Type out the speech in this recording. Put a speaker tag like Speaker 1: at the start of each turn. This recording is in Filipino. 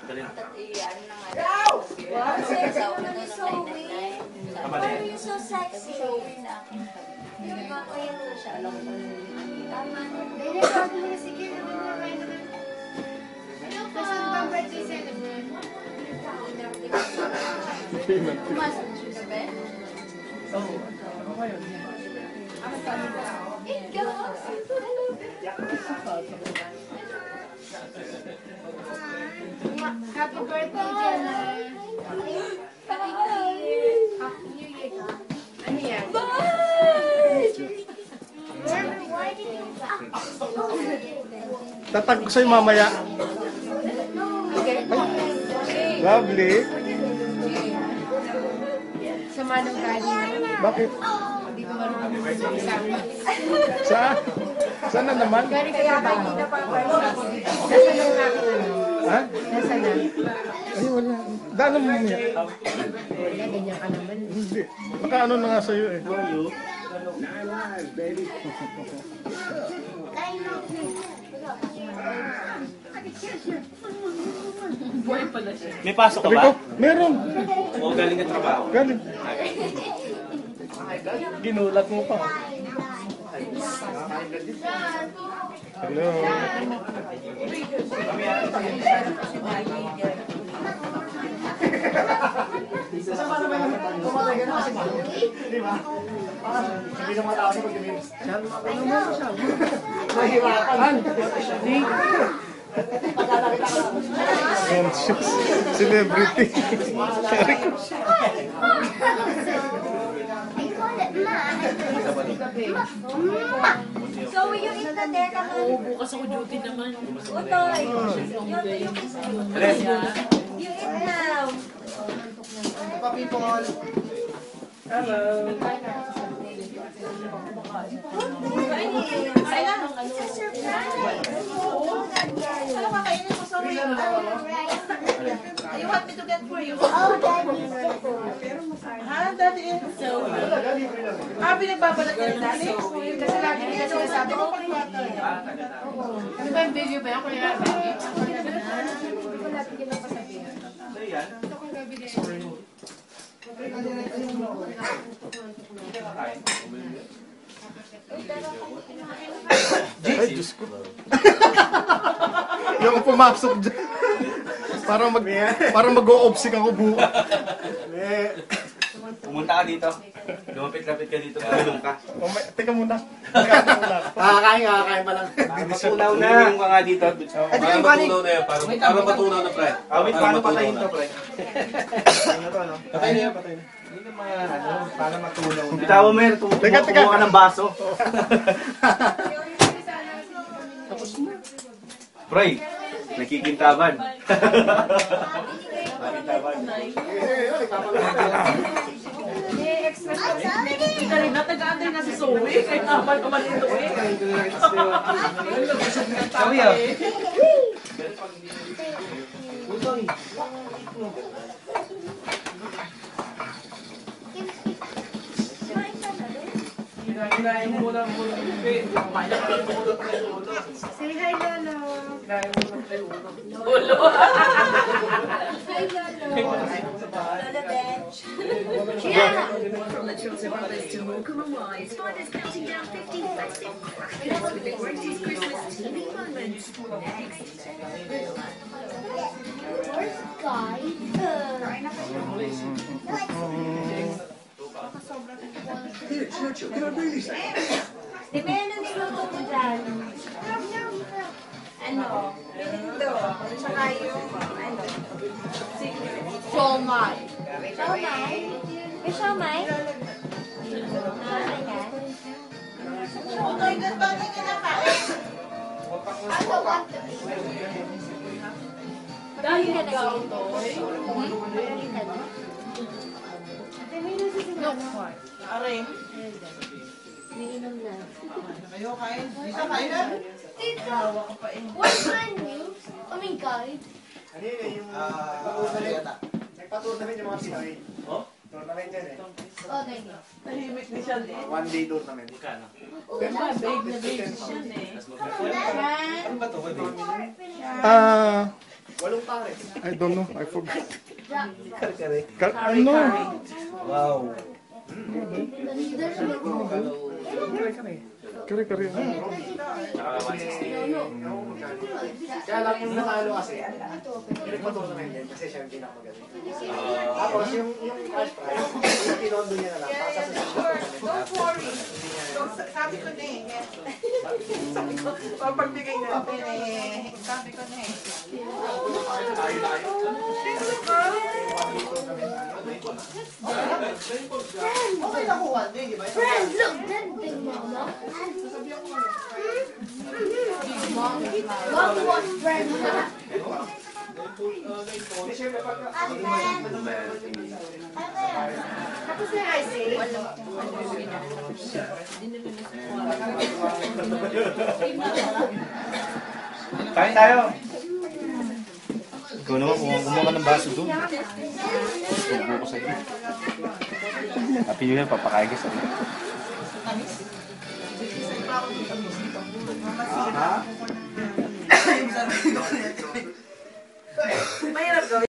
Speaker 1: Why are you so sexy?
Speaker 2: Happy birthday, Jenna. Happy New Year. Ano yan?
Speaker 1: Why did you...
Speaker 3: Tatag ko sa'yo mamaya. Lovely.
Speaker 2: Sa manong galing.
Speaker 3: Bakit?
Speaker 2: Hindi ko marunong isama.
Speaker 3: Saan? Saan na naman?
Speaker 2: Galing kaya ba? Nasaan na yung aking ano?
Speaker 3: Ha?
Speaker 2: Nasaan na?
Speaker 3: Ay, wala. Daan mo mamaya.
Speaker 2: Wala, ganyan ka naman.
Speaker 3: Hindi. Nakaano na nga sa'yo eh.
Speaker 4: May pasok ka
Speaker 3: Sabi
Speaker 4: ba?
Speaker 3: ko, meron.
Speaker 4: O galing ng trabaho?
Speaker 3: Galing. Ginulat mo pa. Hello. Celebrity.
Speaker 1: So, will you eat the there naman?
Speaker 5: Oo, bukas ako duty naman.
Speaker 1: Utoy. You eat now. It's a surprise.
Speaker 5: You want me to get for you?
Speaker 1: Oh, Daddy.
Speaker 5: Ha, daddy? So, pinagbabalat niya ni daddy?
Speaker 2: Kasi lagi nila sinasabi ko. Ano ba yung video ba yan? Kung yung baby? Hindi ko natin yun ang pasabihin. Ito kong gabi din.
Speaker 3: Ay, Diyos ko. Yung pumasok dyan. Parang mag-o-obsik ako bukas.
Speaker 4: Pumunta ka dito. Lumapit-lapit ka dito. Tulong ka.
Speaker 3: Teka muna.
Speaker 6: Kakakain pa lang.
Speaker 4: Matunaw na. Tulong ka nga dito.
Speaker 6: Parang matunaw na yan. Parang matunaw na, pre.
Speaker 4: Wait, paano patayin to, pre?
Speaker 6: Patay na yan, patay na.
Speaker 4: Hindi naman, para matunaw na. Bitawa mo yan.
Speaker 3: Teka.
Speaker 4: Kumuha ka ng baso. Pre, nakikintaban.
Speaker 5: Hindi rin na, taga-anday na si Zoe. Kaya naman naman ito eh.
Speaker 4: Sabi ah.
Speaker 5: Hinahin mo muna muna. Mamaya ka muna tayo.
Speaker 2: Say hi, Lolo.
Speaker 5: Hinahin mo muna tayo.
Speaker 2: Hi, Lolo.
Speaker 1: Lola Bench.
Speaker 7: From the children brothers to Morecambe and Wise, Father's counting down 15 festive crackers with the greatest Christmas TV moments. Next.
Speaker 1: Where's Guy? Di ba yan ang niluto ko dyan? Ano? Minindo. Tsaka yung ano?
Speaker 2: Siomay.
Speaker 1: Siomay? May siomay? Ayan.
Speaker 5: Utoy, ganito ba hindi kinakain?
Speaker 1: Dahil ka na Utoy? Dahil ka na?
Speaker 5: Are.
Speaker 1: Nainom na.
Speaker 5: Kayo kain? Isa kain na?
Speaker 1: Tito, what's my news? Oh my God.
Speaker 6: Ano yun yung... Nagpatour namin yung mga Pinoy. Oh? Tournament yan eh.
Speaker 1: Oh, thank you.
Speaker 5: Tahimik ni siya eh.
Speaker 6: One day tournament.
Speaker 1: Oh,
Speaker 5: Babe na babe siya eh.
Speaker 6: Ano ba ito?
Speaker 3: Ah,
Speaker 6: Walong pare.
Speaker 3: I don't know. I forgot.
Speaker 4: Kare-kare.
Speaker 3: Ano?
Speaker 4: Wow.
Speaker 3: Kare-kare.
Speaker 6: Kaya lang yung natalo kasi. Pinagpa-tournament din kasi siya yung pinakamagaling. Tapos yung cash prize, yung pinondo niya na lang. Para sa
Speaker 2: Don't worry. Sabi ko na eh. Papagbigay natin eh. Sabi ko na eh.
Speaker 6: Okay lang ko 1 day, di ba?
Speaker 1: Friends, look, that big mama. What was friends?
Speaker 2: Tapos na ice cream.
Speaker 4: Kain tayo. Ikaw naman, kumuha ka ng baso doon. Tubo ko sa'yo. Happy New Year, papakain ka sa'yo.
Speaker 5: Mahirap gawin.